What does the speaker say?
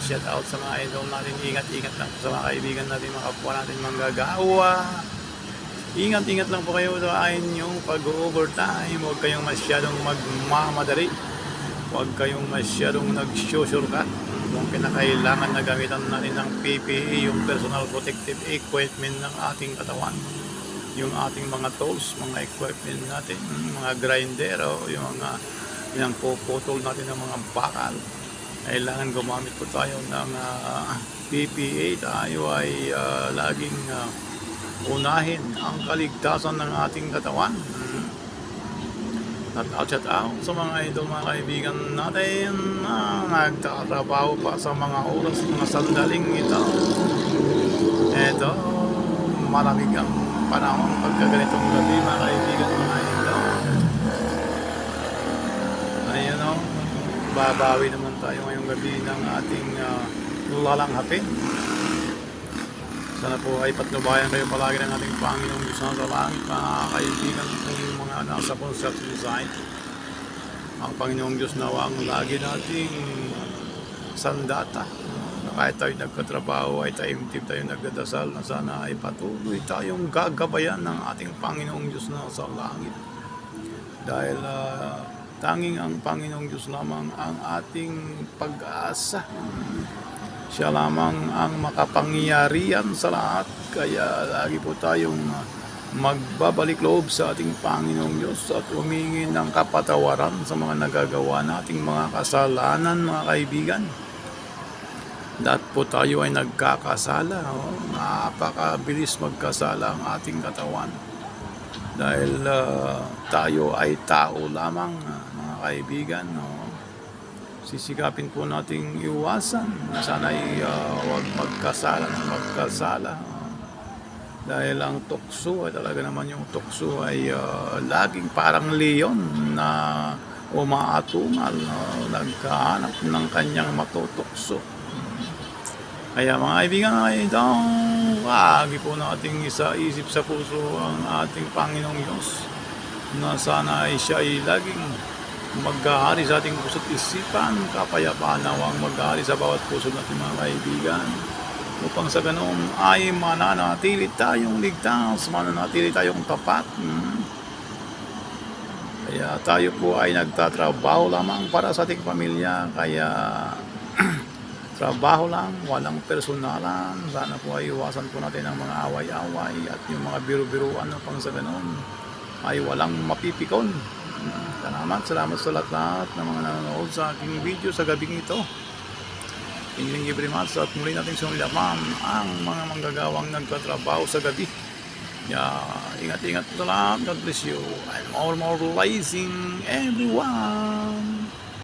shout out sa mga idol natin. Ingat-ingat lang sa mga kaibigan natin, mga kapwa natin manggagawa. Ingat-ingat lang po kayo sa inyong pag-overtime. Huwag kayong masyadong magmamadali. Huwag kayong masyadong nag-shortcut. Kung kinakailangan na gamitan natin ng PPE, yung personal protective equipment ng ating katawan, yung ating mga tools, mga equipment natin, mga grinder, o yung mga puputol natin ng mga bakal, kailangan gumamit po tayo ng PPE. Tayo ay laging unahin ang kaligtasan ng ating katawan. Shout out sa mga idol, mga kaibigan natin na nagtatrabaho pa sa mga oras, mga sandaling ito. Ito, malamig ang panahon pagkaganitong gabi, mga kaibigan, mga idol. Ayun o, babawi naman tayo ngayong gabi ng ating lalanghapin. Sana po ay patnubayan kayo palagi ng ating Panginoong Diyos na sa langit, mga kaibigan, yung mga nasa construction site. Ang Panginoong Diyos nawa ang lagi nating sandata. Kahit tayo nagkatrabaho ay taimtim tayo nagdadasal na sana ay patuloy tayong gagabayan ng ating Panginoong Diyos na sa langit. Dahil tanging ang Panginoong Diyos lamang ang ating pag-asa. Siya lamang ang makapangyarihan sa lahat. Kaya lagi po tayong magbabalik loob sa ating Panginoong Diyos at humingi ng kapatawaran sa mga nagagawa nating mga kasalanan, mga kaibigan. Dahil po tayo ay nagkakasala. Napakabilis magkasala ang ating katawan. Dahil tayo ay tao lamang, mga kaibigan. Sisikapin po nating iwasan na sana'y huwag magkasala ng magkasala. Dahil ang tukso ay talaga naman, yung tukso ay laging parang leon na umaatungal, nagkahanap ng kanyang matutukso. Kaya mga kaibigan, lagi po nating isa-isip sa puso ang ating Panginoong Diyos na sana ay siya ay laging maghahari sa ating puso't isipan, kapayapaan nawang maghahari sa bawat puso natin, mga kaibigan, upang sa ganoon ay mananatili tayong ligtas, mananatili tayong tapat. Kaya tayo po ay nagtatrabaho lamang para sa ating pamilya. Kaya trabaho lang, walang personalan. Sana po ay iwasan po natin ang mga away-away at yung mga biro-biruan upang sa ganoon ay walang mapipikon. Salamat sa lahat ng mga nanonood sa aking video sa gabing ito. Thank you very much at muli natin sunilaman ang mga manggagawang nagtatrabaho sa gabi. Ingat-ingat po sa lahat. God bless you and more blessing everyone.